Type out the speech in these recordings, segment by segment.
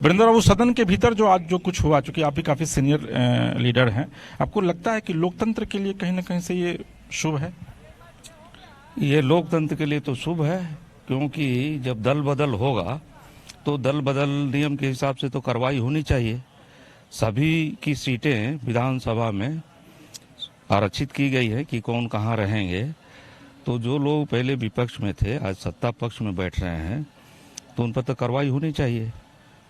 वीरेंद्र बाबू, सदन के भीतर जो आज जो कुछ हुआ, चूंकि आप भी काफी सीनियर लीडर हैं, आपको लगता है कि लोकतंत्र के लिए कहीं ना कहीं से ये शुभ है? ये लोकतंत्र के लिए तो शुभ है, क्योंकि जब दल बदल होगा तो दल बदल नियम के हिसाब से तो कार्रवाई होनी चाहिए। सभी की सीटें विधानसभा में आरक्षित की गई है कि कौन कहाँ रहेंगे। तो जो लोग पहले विपक्ष में थे आज सत्ता पक्ष में बैठ रहे हैं, तो उन पर तो कार्रवाई होनी चाहिए,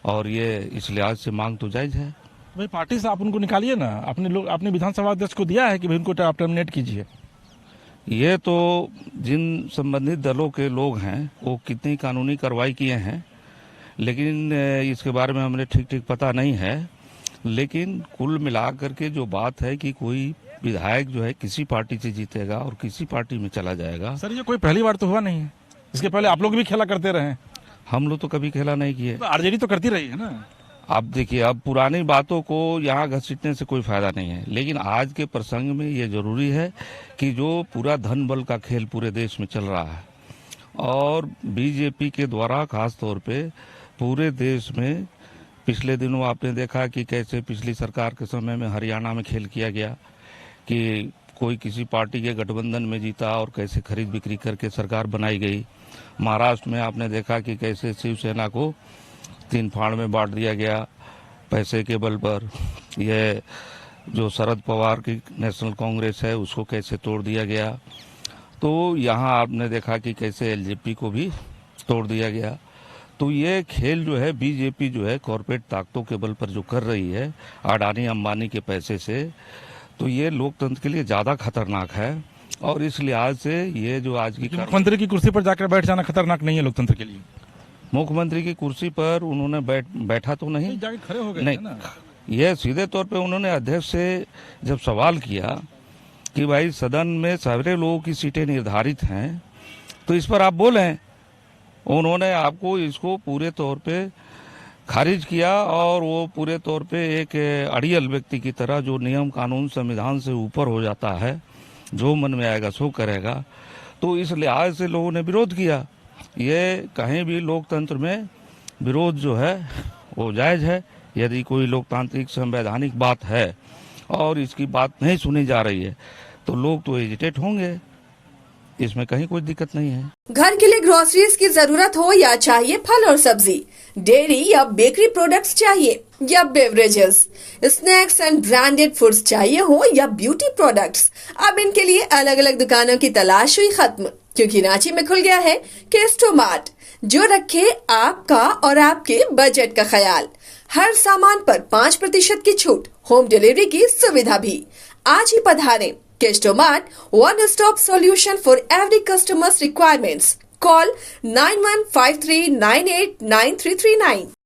और ये इस लिहाज से मांग तो जायज है। भाई, पार्टी से आप उनको निकालिए ना। आपने विधानसभा अध्यक्ष को दिया है कि भाई उनको टर्मिनेट कीजिए। ये तो जिन संबंधित दलों के लोग हैं वो कितनी कानूनी कार्रवाई किए हैं, लेकिन इसके बारे में हमें ठीक पता नहीं है। लेकिन कुल मिलाकर के जो बात है कि कोई विधायक जो है किसी पार्टी से जीतेगा और किसी पार्टी में चला जाएगा। सर, ये कोई पहली बार तो हुआ नहीं है। इसके पहले आप लोग भी खेला करते रहे। हम लोग तो कभी खेला नहीं किए। तो आरजेडी तो करती रही है ना। अब देखिए, अब पुरानी बातों को यहाँ घसीटने से कोई फायदा नहीं है, लेकिन आज के प्रसंग में ये जरूरी है कि जो पूरा धन बल का खेल पूरे देश में चल रहा है, और बीजेपी के द्वारा खास तौर पे पूरे देश में पिछले दिनों आपने देखा कि कैसे पिछली सरकार के समय में हरियाणा में खेल किया गया कि कोई किसी पार्टी के गठबंधन में जीता और कैसे खरीद बिक्री करके सरकार बनाई गई। महाराष्ट्र में आपने देखा कि कैसे शिवसेना को 3 फाड़ में बांट दिया गया पैसे के बल पर। यह जो शरद पवार की नेशनल कांग्रेस है उसको कैसे तोड़ दिया गया। तो यहाँ आपने देखा कि कैसे एलजेपी को भी तोड़ दिया गया। तो ये खेल जो है बीजेपी जो है कॉरपोरेट ताकतों के बल पर जो कर रही है अडानी अंबानी के पैसे से, तो ये लोकतंत्र के लिए ज़्यादा खतरनाक है। और इस लिहाज से ये जो आज की मुख्यमंत्री की कुर्सी पर जाकर बैठ जाना खतरनाक नहीं है लोकतंत्र के लिए? मुख्यमंत्री की कुर्सी पर उन्होंने बैठा तो नहीं, जाके खड़े हो गए नहीं ना। यह सीधे तौर पे उन्होंने अध्यक्ष से जब सवाल किया कि भाई सदन में सारे लोगों की सीटें निर्धारित हैं तो इस पर आप बोलें, उन्होंने आपको इसको पूरे तौर पे खारिज किया। और वो पूरे तौर पे एक अड़ियल व्यक्ति की तरह जो नियम कानून संविधान से ऊपर हो जाता है, जो मन में आएगा सो करेगा। तो इस लिहाज से लोगों ने विरोध किया। ये कहीं भी लोकतंत्र में विरोध जो है वो जायज है। यदि कोई लोकतांत्रिक संवैधानिक बात है और इसकी बात नहीं सुनी जा रही है तो लोग तो एजिटेट होंगे, इसमें कहीं कोई दिक्कत नहीं है। घर के लिए ग्रोसरीज की जरूरत हो या चाहिए फल और सब्जी, डेयरी या बेकरी प्रोडक्ट्स चाहिए या beverages, snacks and branded foods चाहिए हो या ब्यूटी प्रोडक्ट्स, अब इनके लिए अलग अलग दुकानों की तलाश हुई खत्म, क्योंकि रांची में खुल गया है केस्टो मार्ट, जो रखे आपका और आपके बजट का ख्याल। हर सामान पर 5% की छूट, होम डिलीवरी की सुविधा भी। आज ही पधारें। Kesto Mart, one-stop solution for every customer's requirements. Call 9153989339.